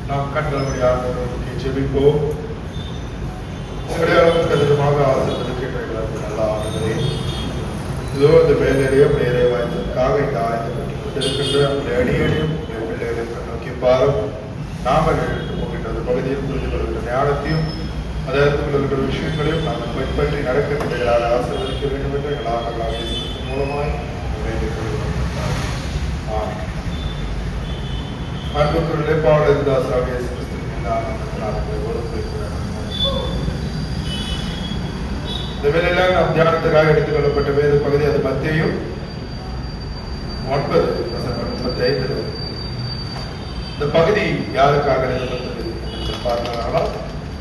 நாம் கண்களுடைய ஆண்டவருக்கு ஜெபிப்போம். எங்களை அளவுக்கு அதிகமாக ஆசிர்வதிக்கின்ற எங்களுக்கு நல்ல ஆண்டுகளே, இதோ இந்த வேலையிலேயும் நேரே வாய்ந்ததற்காக இந்த ஆய்ந்து கொண்டிருக்கின்ற நம்முடைய அடியையும் பிள்ளைகளை நோக்கி பாரும். நாங்கள் எடுத்து போகின்றது பகுதியில் புரிந்து கொள்கின்ற ஞானத்தையும் அதற்கு கொள்கின்ற விஷயங்களையும் நாங்கள் பின்பற்றி நடக்கின்றவர்களால் ஆசீர்வதிக்க வேண்டும் என்று எங்களால் மூலமாய் வேண்டிக் கொள்கிறோம். அன்புக்குள்ளே பாவலதாசாவிய கிறிஸ்துவின் நாமத்தினால் ஒருங்கிணைக்கிறார். இந்த வேளையில நாம் தியானத்துக்காக எடுத்துக் கொள்ளப்பட்ட வேத பகுதி அது மத்தேயு 9:35. இந்த பகுதி யாருக்காக எழுதப்பட்டது என்று பார்த்தால்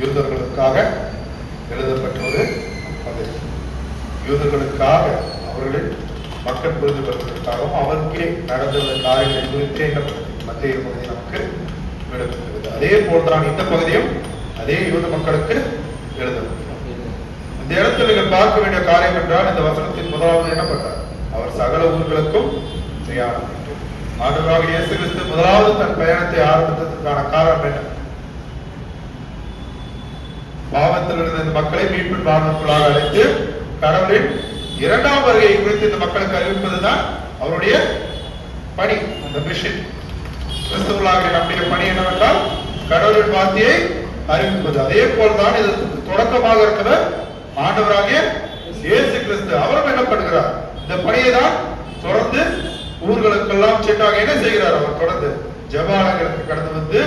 யூதர்களுக்காக எழுதப்பட்ட ஒரு பகுதி. யூதர்களுக்காக அவர்களின் மக்கள் புரிந்து கொள்வதற்காகவும் அவருக்கே நடந்துள்ள காரியங்களை குறித்து மத்திய பகுதி நமக்கு எழுதப்பட்டது. அதே போல்தான் இந்த பகுதியும் அதே யூத மக்களுக்கு எழுதப்பட்டது. இந்த இடத்தில் நீங்கள் பார்க்க வேண்டிய காரியம் என்றால் இந்த வசனத்தின் முதலாவது என்ன பண்றார்? அவர் சகல ஊர்களுக்கும் பிரயாணம். ஆண்டவராகிய இயேசு கிறிஸ்து முதலாவது தன் பயணத்தை ஆரம்பித்ததற்கான காரணம் என்ன? பாவத்தில் இருந்த இந்த மக்களை மீட்பின் வாழ்வுக்குள்ளாக அழைத்து கடவுளின் இரண்டாம் வருகையை குறித்து இந்த மக்களுக்கு அறிவிப்பதுதான் அவருடைய பணி, அந்த மிஷன். கிறிஸ்துவர்களாகிய நம்முடைய பணி என்னவென்றால் கடவுளின் வார்த்தையை அறிவிப்பது. அதே போல்தான் இது தொடக்கமாக இருக்கிற ஆண்டவராகிய இயேசு கிறிஸ்து அவரும் என்ன பண்ணுகிறார்? இந்த பணியை தான் தொடர்ந்து ஊர்களுக்கெல்லாம் சென்றாக என்ன செய்கிறார்? அவர் தொடர்ந்து ஜெபாலயங்களுக்கு கடந்து வந்து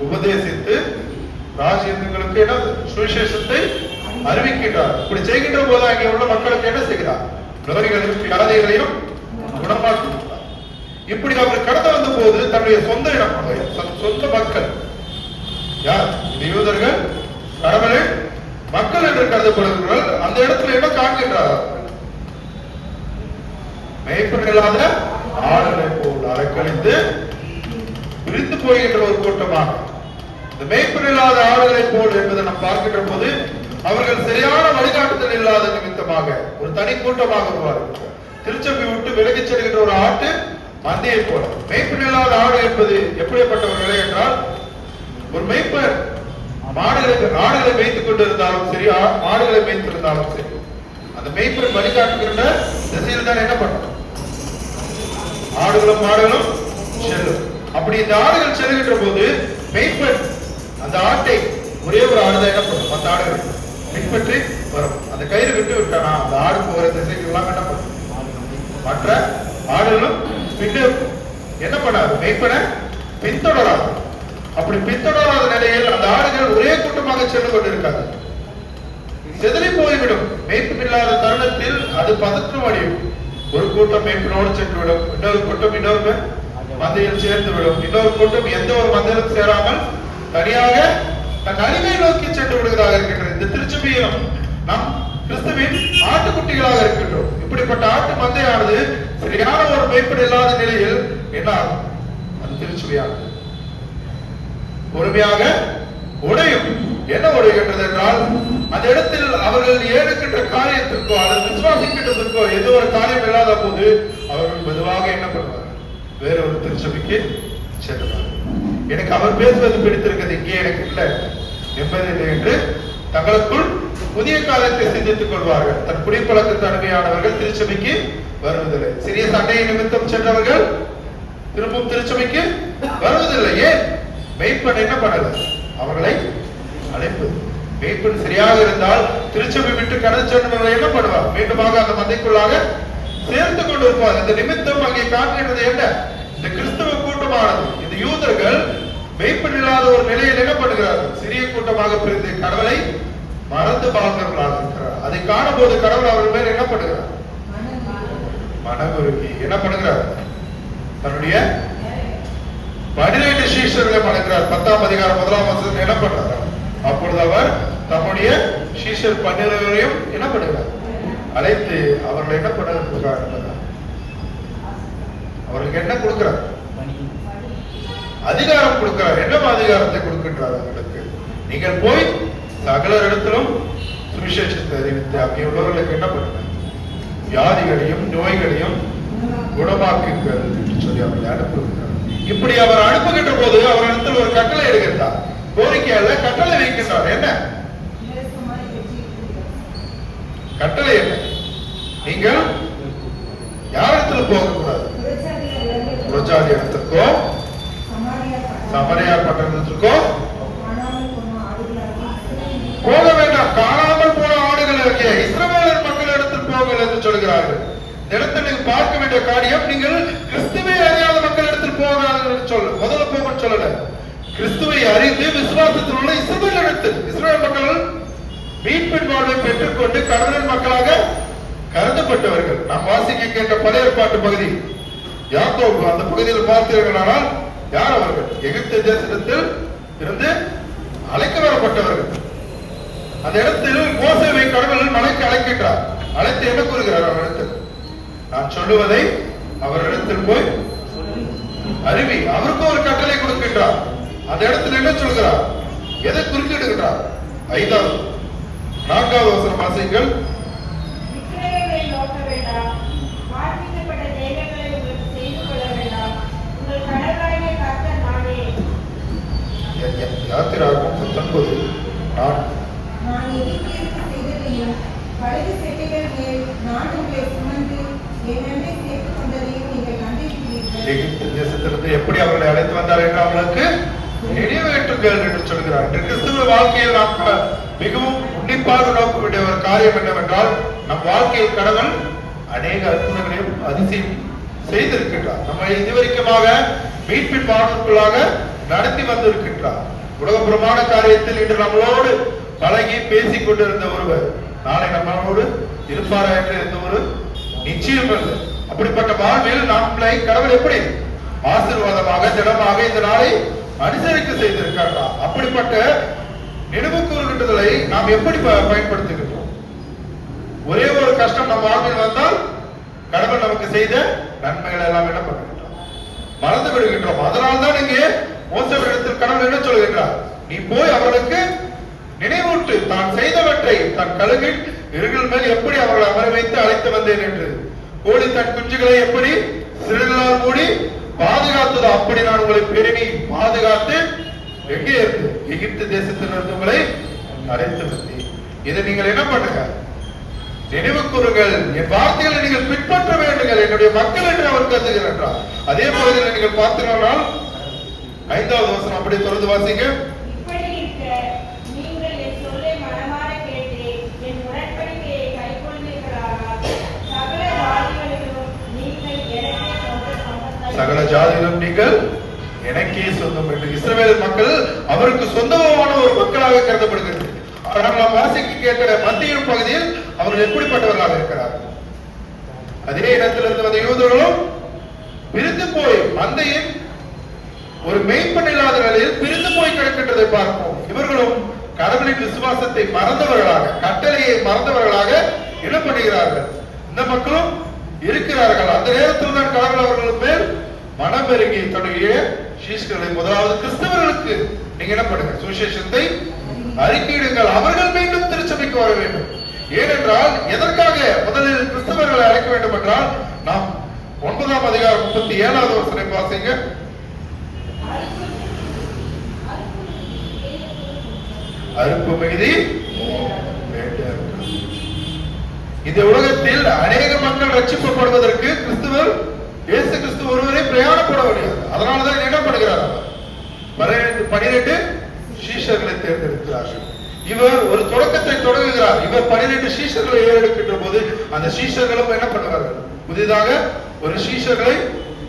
உபதேசித்து ராஜ்யங்களுக்கு என்ன சுவிசேஷத்தை அறிவிக்கின்றார். இப்படி செய்கின்ற போது அங்கே உள்ள மக்களுக்கு என்ன செய்கிறார்? நோய்களையும் வியாதிகளையும் குணமாக்குகிறார். இப்படி அவர் கடந்து வந்த போது தன்னுடைய சொந்த இடம், சொந்த மக்கள் யார்? யூதர்கள், கடவுளின் மக்கள் என்று கருதப்படுகிறார்கள். அந்த இடத்துல என்ன காண்கின்றார்? மேய்ப்பன் இல்லாத ஆடுகளை போல் அலைக்கழித்து பிரிந்து போகின்ற ஒரு கூட்டமாக, இந்த மேய்ப்பன் இல்லாத ஆடுகளை போல் என்பதை நாம் பார்க்கின்ற போது அவர்கள் சரியான வழிகாட்டுதல் இல்லாத நிமித்தமாக ஒரு தனி கூட்டமாக உருவார்கள். திருச்சபை விட்டு விலகிச் செல்கின்ற ஒரு ஆட்டு மந்தையை போல. மேய்ப்பன் இல்லாத ஆடு என்பது எப்படிப்பட்ட ஒரு நிலை என்றால், ஒரு மேய்ப்பர் ஆடுகளை மேய்த்துக் கொண்டிருந்தாலும் சரி, மாடுகளை மேய்த்திருந்தாலும் சரி, அந்த மேய்ப்பர் வழிகாட்டுகின்ற திசையில் தான் என்ன பண்ணும்? ஆடுகளும் மாடுகளும் செல்லும். அப்படி இந்த ஆடுகள் செல்கின்ற போது மேய்ப்பர் அந்த ஆட்டை, ஒரே ஒரு ஆடுதான் என்ன பண்ணும்? மற்ற ஆடுகள் பின்பற்றி வரும். அந்த கயிறு விட்டு விட்டானா அந்த ஆடு போகிற திசைக்கு எல்லாம் என்ன பண்ணும்? மற்ற ஆடுகளும் என்ன பண்ணாது? மேய்ப்பனை பின்தொடராது. அப்படி பின்தொடராத நிலையில் அந்த ஆடுகள் ஒரே கூட்டமாக சென்று கொண்டிருக்காது, செதறி போய்விடும். மேய்ப்பு இல்லாத தருணத்தில் அது பதற்றம் அடையும். ஒரு கூட்டம் மேய்ப்பினோடு சென்று விடும், இன்னொரு கூட்டம் இன்னொரு மந்தையில் சேர்ந்து விடும், இன்னொரு கூட்டம் எந்த ஒரு மந்தையிலும் சேராமல் தனியாக தன் அழிவை நோக்கி சென்று விடுவதாக இருக்கின்றது. இந்த திருச்சபையிலும் நாம் கிறிஸ்துவின் ஆட்டுக்குட்டிகளாக இருக்கின்றோம். இப்படிப்பட்ட ஆட்டு மந்தையானது சரியான ஒரு மேய்ப்பன் இல்லாத நிலையில் என்ன ஆகும்? அது திருச்சபையானது பொறுமையாக உடையும். என்ன உடைகின்றது என்றால், அந்த இடத்தில் அவர்கள் ஏழுக்கின்ற காரியத்திற்கோ அல்லது விசுவாசிக்கின்றதற்கோ எந்த ஒரு காரியம் இல்லாத போது அவர்கள் மெதுவாக என்ன பண்ணுவார்கள்? வேற ஒரு திருச்சபைக்கு செல்லுவார்கள். எனக்கு அவர் பேசுவது பிடித்திருக்கிறது, இங்கே எனக்கு இல்லை என்பதில்லை என்று தங்களுக்குள் புதிய காலத்தை சிந்தித்துக் கொள்வார்கள். தன் குடிப்பழக்கத்து அனுமையானவர்கள் திருச்சபைக்கு வருவதில்லை. சிறிய சண்டையை நிமித்தம் சென்றவர்கள் திரும்பவும் திருச்சபைக்கு வருவதில்லை. ஏன்? மேய்ப்பன் என்ன பண்ணல? அவர்களை அழைப்பது. மேய்ப்பன் சரியாக இருந்தால் திருச்சபை விட்டு கடந்து சென்றவர்கள் என்ன பண்ணுவார்? மீண்டுமாக அந்த மந்தைக்குள்ளாக சேர்த்து கொண்டு இருப்பார். இந்த நிமித்தம் அங்கே காண்கின்றது என்ன? இந்த கிறிஸ்தவ கூட்டமானது, இந்த யூதர்கள் மேய்ப்பன் இல்லாத ஒரு நிலையில் என்ன பண்ணுகிறார்கள்? சிறிய கூட்டமாக பிரிந்து கடவுளை மறந்து வாழ்ந்தவர்களாக இருக்கிறார். அதை காணும் போது கடவுள் அவர்கள் மேல் என்ன பண்ணுகிறார்? மனமுருகி என்ன பண்ணுகிறார்? தன்னுடைய 12 சீஷர்களை மணக்கிறார். 10ஆம் அதிகாரம் 1ஆம் வசனத்தில் என்ன பண்றார்? அப்பொழுது அவர் தம்முடைய சீஷர் 12 என்ன பண்ணுகிறார்? அழைத்து அவர்கள் என்ன பண்ணுகிறார்? அவர்களுக்கு என்ன கொடுக்கிறார்? அதிகாரம் கொடுக்கிறார். என்ன அதிகாரத்தை கொடுக்கின்றார் அவர்களுக்கு? நீங்கள் போய் சகல இடத்திலும் சுவிசேஷத்தை அறிவித்து அங்கே உள்ளவர்களுக்கு என்ன பண்ணுங்க? வியாதிகளையும் நோய்களையும் குணமாக்குங்கள் என்று சொல்லி அவர்களை அனுப்புகிறார். இப்படி அவர் அனுப்புகின்ற போது அவரிடத்தில் ஒரு கட்டளை எடுக்கின்றார். கோரிக்கை அல்ல, கட்டளை வைக்கின்றார். என்ன கட்டளை? என்ன? நீங்கள் யாரிடத்தில் போகக்கூடாது? புறஜாதி இடத்திற்கோ சமரியா பட்டணத்திற்கோ போக வேண்டாம். காணாமல் போன ஆடுகள் ஆகிய இஸ்ரவேலர் மக்களிடத்தில் போங்கள் என்று சொல்கிறார்கள். இடத்தில் நீங்கள் பார்க்க வேண்டிய காரியம், நீங்கள் கிறிஸ்துவை அறியாத மக்களிடத்தில் போக முதல்ல போக சொல்லல. கிறிஸ்துவை அறிந்து விசுவாசத்தில் உள்ள இஸ்ரவேல் இடத்தில், இஸ்ரவேல் மக்கள் மீட்பின் வாழ்வை பெற்றுக்கொண்டு கடவுளின் மக்களாக கருதப்பட்டவர்கள். நாம் வாசிக்க கேட்ட பழைய ஏற்பாட்டு பகுதி யாக்கோபு, அந்த பகுதியில் பார்த்தீர்களானால் யார் அவர்கள்? எகிப்து தேசத்தில் இருந்து அழைக்க வரப்பட்டவர்கள். அந்த இடத்தில் மோசேவை கடவுள் மலைக்கு அழைக்கின்றார். அழைத்து என்ன கூறுகிறார்? அவரிடத்தில் நான் சொல்லுவதை அவரிடத்தில் போய் அறிவி. அவருக்கும் ஒரு கட்டளை கொடுக்கின்றார். அந்த இடத்தில் என்ன சொல்கிறார்? எதை குறுக்கிடுகின்றார்? 5வது 4வது வசனம் வாசிங்கள். யாத்திராகமம் 19 நான் எகிப்திற்கு செய்ததையும் படகு செட்டைகள் மேல் நான் உங்களை சுமந்து என்னை சேர்த்துக் கொண்டதையும் நீங்கள் கண்டிருக்கிறீர்கள். எகிப்து தேசத்திலிருந்து எப்படி அவர்களை அழைத்து வந்தார் என்று அவர்களுக்கு நினைவேற்றுங்கள் என்று சொல்கிறார். கிறிஸ்துவ வாழ்க்கையில் நாம் மிகவும் உன்னிப்பாக நோக்க வேண்டிய ஒரு காரியம் என்னவென்றால், நம் வாழ்க்கையில் கடவுள் அநேக அற்புதங்களையும் அதிசயம் செய்திருக்கின்றார். நம்மை இதுவரைக்குமாக மீட்பின் வாழ்வுக்குள்ளாக நடத்தி வந்திருக்கின்றார். உலகப்புறமான காரியத்தில் இன்று நம்மளோடு பழகி பேசிக் கொண்டிருந்த ஒருவர் நாளை நம்மளோடு இருப்பாரா என்று எந்த ஒரு நிச்சயம் இல்லை. அப்படிப்பட்ட வாழ்வில் நம்மளை கடவுள் எப்படி ஆசீர்வாதமாக திடமாக இந்த நாளை அனுசரிக்க செய்திருக்கிறார். அப்படிப்பட்ட நினைவு கூறுகின்றதை நாம் எப்படி பயன்படுத்துகின்றோம்? ஒரே ஒரு கஷ்டம் நம் வாழ்வில் வந்தால் கடவுள் நமக்கு செய்த நன்மைகள் எல்லாம் என்ன பண்ணுகின்றோம்? மறந்து விடுகின்றோம். அதனால்தான் இங்கே மோசேவிடத்தில் கடவுள் என்ன சொல்கின்றார்? நீ போய் அவர்களுக்கு நினைவூட்டு, தான் செய்தவற்றை தன் கழுகில் இருகள் மேல் எப்படி அவர்களை அமர வைத்து அழைத்து வந்தேன் என்று. கோழி தன் குஞ்சுகளை எப்படி சிறுகளால் மூடி பாதுகாத்ததோ அப்படி நான் உங்களை பெருமி பாதுகாத்து எங்கே இருந்து எகிப்து தேசத்தில் இருந்து உங்களை அழைத்து வந்தேன். இதை நீங்கள் என்ன பண்ணுங்க? நினைவு கூறுங்கள். என் வார்த்தைகளை நீங்கள் பின்பற்ற வேண்டுங்கள், என்னுடைய மக்கள் என்று அவர் கருதுகிறார். அதே பகுதியில் நீங்கள் பார்த்தீங்கன்னா 5வது வசனம் அப்படியே தொடர்ந்து வாசிங்க. சகல ஜாதிகளும் நீங்கள் எனக்கே சொந்தம் என்று. இஸ்ரவேல் மக்கள் அவருக்கு சொந்தமான ஒரு மக்களாக கருதப்படுகிறது. ஆனால் நாம் வாசிக்க கேட்கிற மத்திய பகுதியில் அவர்கள் எப்படிப்பட்டவர்களாக இருக்கிறார்கள்? அதே இடத்திலிருந்து வந்த யூதர்களும் பிரிந்து போய் மந்தையின் ஒரு மெய்ப்பெண் இல்லாத நிலையில் பிரிந்து போய் கிடக்கின்றதை பார்ப்போம். இவர்களும் கடவுளின் விசுவாசத்தை மறந்தவர்களாக, கட்டளையை மறந்தவர்களாக இடப்படுகிறார்கள். இந்த மக்களும் இருக்கிறார்கள். அந்த நேரத்தில் தான் கடவுள் அவர்கள் மேல் மனம் பெருகி தன்னுடைய சீஷர்களை, முதலாவது கிறிஸ்தவர்களுக்கு நீங்க என்ன பண்ணுங்க? சுவிசேஷத்தை அறிக்கையிடுங்கள், அவர்கள் மீண்டும் திருச்சபைக்கு வர வேண்டும். ஏனென்றால் எதற்காக முதலில் கிறிஸ்தவர்களை அழைக்க வேண்டும் என்றால், நாம் 9ஆம் அதிகாரம் 37வது வசனம் வாசிங்க. அறுப்பு மிகுதி இந்த உலகத்தில் அநேக மக்கள் ரட்சிக்கப்படுவதற்கு கிறிஸ்துவர் இயேசு கிறிஸ்து ஒருவரே பிரயாணப்பட முடியாது. அதனாலதான் என்ன பண்ணுகிறார்? 12 சீஷர்களை தேர்ந்தெடுக்கிறார்கள். இவர் ஒரு தொடக்கத்தை தொடங்குகிறார். இவர் 12 சீஷர்களை ஏறெடுக்கின்ற போது அந்த சீஷர்களும் என்ன பண்ணுவார்கள்? புதிதாக ஒரு சீஷர்களை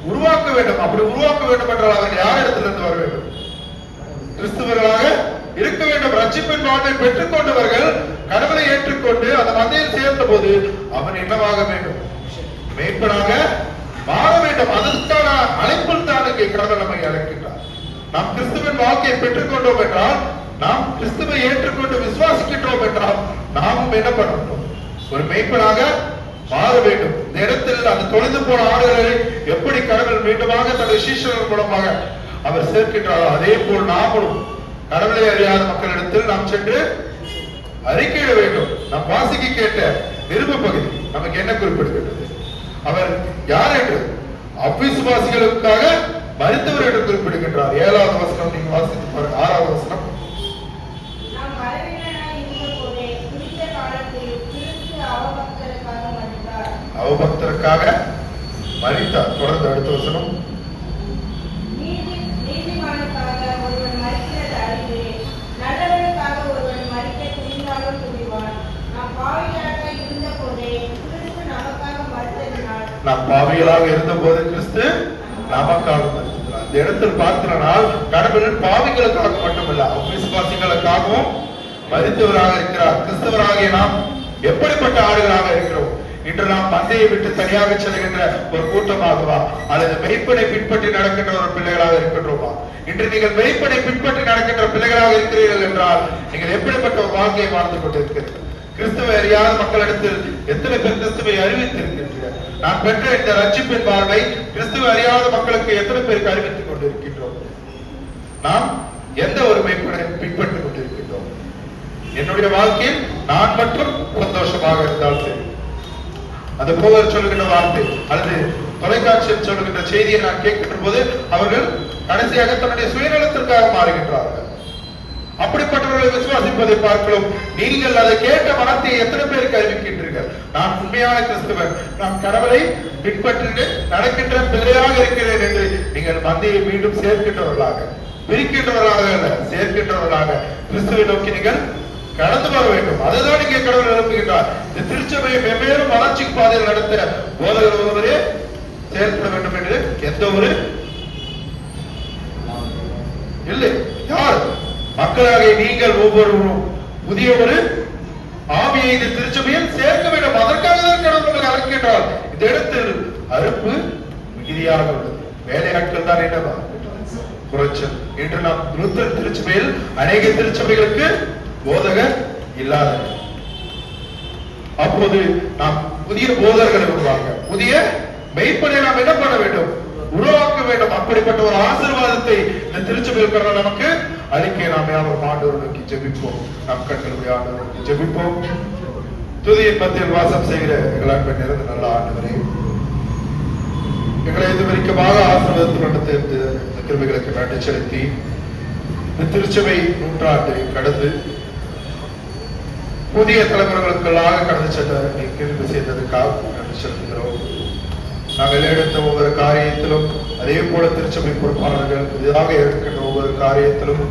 உருவாக்க வேண்டும். அப்படி உருவாக்க வேண்டும் என்றால் அவர்கள் யார் இடத்திலிருந்து வர வேண்டும்? கிறிஸ்துவர்களாக இருக்க வேண்டும். ரட்சிப்பின் வாழ்வை பெற்றுக் கொண்டவர்கள் கடவுளை ஏற்றுக்கொண்டு அந்த மந்தையில் சேர்ந்த போது அவன் என்னவாக வேண்டும்? மேய்ப்பனாக மாற வேண்டும். அதற்கான அழைப்பில் தான் இங்கே கடவுள் நம்மை அழைக்கின்றார். நாம் கிறிஸ்துவின் வாழ்க்கையை பெற்றுக் கொண்டோம் என்றால், நாம் கிறிஸ்துவை ஏற்றுக்கொண்டு விசுவாசிக்கின்றோம் என்றால், நாமும் என்ன பண்ணணும்? ஒரு மேய்ப்பனாக மாற வேண்டும். இந்த இடத்தில் அந்த தொலைந்து போன ஆடுகளை எப்படி கடவுள் மீண்டுமாக தன்னுடைய சீஷர்கள் மூலமாக அவர் சேர்க்கின்றாரோ, அதே போல் நாமும் கடவுளை அறியாத மக்களிடத்தில் நாம் சென்று அறிக்கையிட வேண்டும். நாம் வாசிக்க கேட்ட நிருப பகுதி நமக்கு என்ன குறிப்பிடுகிறது? அவர் யார் என்று அவ்விசுவாசிகளுக்காக மரித்தவர் என்று குறிப்பிடுகின்றார். 7வது வசனம் நீங்க வாசித்து பாருங்க. 6வது வசனம். நாம் பலவீனராய் இருந்தபோதே குறித்த காலத்தில் கிறிஸ்து அவபக்தருக்காக மரித்தார். அவபக்தருக்காக மரித்தார். தொடர்ந்து அடுத்த வசனம். நீதிமானுக்காக ஒருவன் மரிக்கிறது அறிவே, நல்லவனுக்காக ஒருவன் மரிக்க துணிந்தாலும் துணிவான். நாம் பாவிகளாக இருந்தபோதே கிறிஸ்து நமக்காக மரித்ததினால் நாம் பாவிகளாக இருந்தபோது கிறிஸ்து நமக்காக மரித்தார். இந்த இடத்தில் பார்க்கிறனால் கடவுள் பாவிகளுக்காக மட்டுமல்ல, விசுவாசிகளுக்காகவும் மரித்தவராக இருக்கிறார். கிறிஸ்தவராகிய நாம் எப்படிப்பட்ட ஆடுகளாக இருக்கிறோம்? இன்று நாம் மந்தையை விட்டு தனியாக செல்கின்ற ஒரு கூட்டமாகவா, அல்லது மெய்ப்பனை பின்பற்றி நடக்கின்ற ஒரு பிள்ளைகளாக இருக்கின்றோமா? இன்று நீங்கள் மெய்ப்பனை பின்பற்றி நடக்கின்ற பிள்ளைகளாக இருக்கிறீர்கள் என்றால் நீங்கள் எப்படிப்பட்ட ஒரு வாழ்க்கையை வாழ்ந்து கொண்டிருக்கிறீர்கள்? கிறிஸ்துவை அறியாத மக்களிடத்தில் எத்தனை பேர் கிறிஸ்துவை அறிவித்திருக்கின்றனர்? நான் பெற்ற இந்த ரட்சிப்பின் வாழ்வை கிறிஸ்துவை அறியாத மக்களுக்கு எத்தனை பேருக்கு அறிவித்துக் கொண்டிருக்கின்றோம்? நாம் எந்த ஒரு மெய்ப்பனை பின்பற்றிக் கொண்டிருக்கின்றோம்? என்னுடைய வாழ்க்கையில் நான் மட்டும் சந்தோஷமாக இருந்தால் சரி. அந்த போதர் சொல்லுகின்ற வார்த்தை அல்லது தொலைக்காட்சியில் சொல்லுகின்ற செய்தியை நான் கேட்கின்ற போது அவர்கள் கடைசியாக தன்னுடைய சுயநலத்திற்காக மாறுகின்றார்கள். அப்படிப்பட்டவர்களை விசுவாசிப்பதை பார்க்கிறோம். நீங்கள் அதை கேட்ட மனத்தை எத்தனை பேருக்கு அறிவிக்கின்றீர்கள்? நான் உண்மையான கிறிஸ்தவன், நான் கடவுளை பின்பற்றி நடக்கின்ற பிள்ளையாக இருக்கிறேன் என்று நீங்கள் மந்தையை மீண்டும் சேர்க்கின்றவர்களாக, பிரிக்கின்றவர்களாக அல்ல, சேர்க்கின்றவர்களாக கிறிஸ்துவை நோக்கி நீங்கள் கடந்து வர வேண்டும். அதுதான் இங்கே கடவுள் எழுப்புகின்றார். இந்த திருச்சபையை வெவ்வேறு வளர்ச்சி பாதையில் நடத்த போதகர் ஒருவரே செயல்பட வேண்டும் என்று எந்த ஒரு இல்லை. யார்? மக்களாகிய நீங்கள் ஒவ்வொருவரும் புதிய ஒரு ஆவியை இந்த திருச்சபையில் சேர்க்க வேண்டும். அதற்காக தான் கடவுள் அழைக்கின்றார். இந்த இடத்தில் அறுப்பு மிகுதியாக உள்ளது. வேலையாட்கள் தான் என்னவா குறைச்சல். இன்று நாம் லுத்தர் திருச்சபையில் அநேக திருச்சபைகளுக்கு போதகர் இல்லாத, அப்போது நாம் புதிய போதகர்களை உருவாக்க, புதிய மெய்ப்பனை நாம் என்ன பண்ண வேண்டும்? உருவாக்க வேண்டும். அப்படிப்பட்ட ஒரு ஆசீர்வாதத்தை இந்த திருச்சபையில் கடவுள் நமக்கு அளிக்க நாம் யாரும் ஆண்டவரை நோக்கி ஜெபிப்போம். நம் கண்களுடைய ஆண்டவரை நோக்கி ஜெபிப்போம். துதியின் மத்தியில் வாசம் செய்கிற எங்கள் அன்பை நிறைந்த நல்ல ஆண்டவரே, எங்களை இதுவரைக்குமாக ஆசீர்வாதத்தில் நடத்த இந்த கிருபைகளுக்கு நன்றி செலுத்தி, இந்த திருச்சபை நூற்றாண்டை கடந்து புதிய தலைமுறைகளுக்கெல்லாம் கடந்து சென்ற நீ கிருபை செய்ததற்காக நன்றி செலுத்துகிறோம். நாங்கள் எடுத்த ஒவ்வொரு காரியத்திலும், அதே போல திருச்சபை பொறுப்பாளர்கள் புதிதாக எடுக்கின்ற ஒவ்வொரு காரியத்திலும்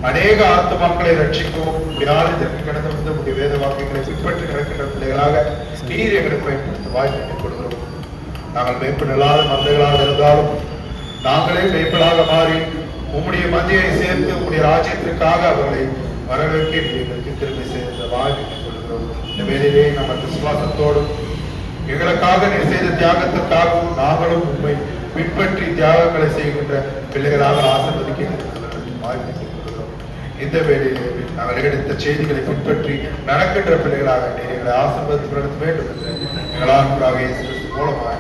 அநேக ஆத்துமாக்களை ரட்சிக்கவும் யாரத்திற்கு கடந்து வந்து உடைய வேத வாக்கியங்களை பின்பற்றி நடக்கின்ற பிள்ளைகளாக நீர் எங்களை பயன்படுத்த வாய்ப்பு கொடுக்கிறோம். நாங்கள் மேய்ப்பனில்லாத மந்தைகளாக இருந்தாலும் நாங்களே மேய்ப்பலாக மாறி உம்முடைய மந்தையை சேர்த்து உம்முடைய ராஜ்யத்திற்காக அவர்களை வரவேற்க எங்களுக்கு திரும்பி சேர்ந்த வாய்ப்பு கொடுக்கிறோம். இந்த வேலையிலே நம்ம விசுவாசத்தோடும் எங்களுக்காக நீர் செய்த தியாகத்திற்காகவும் நாங்களும் உண்மை பின்பற்றி தியாகங்களை செய்கின்ற பிள்ளைகளாக ஆசீர்வதிக்க வாய்ப்பு கொடுக்கிறோம். இந்த வேலையிலே நாங்கள் எடுத்த செய்திகளை பின்பற்றி நடக்கின்ற பிள்ளைகளாக நீர் எங்களை ஆசீர்வதித்து நடத்த வேண்டும் என்று எங்களால் மூலமாக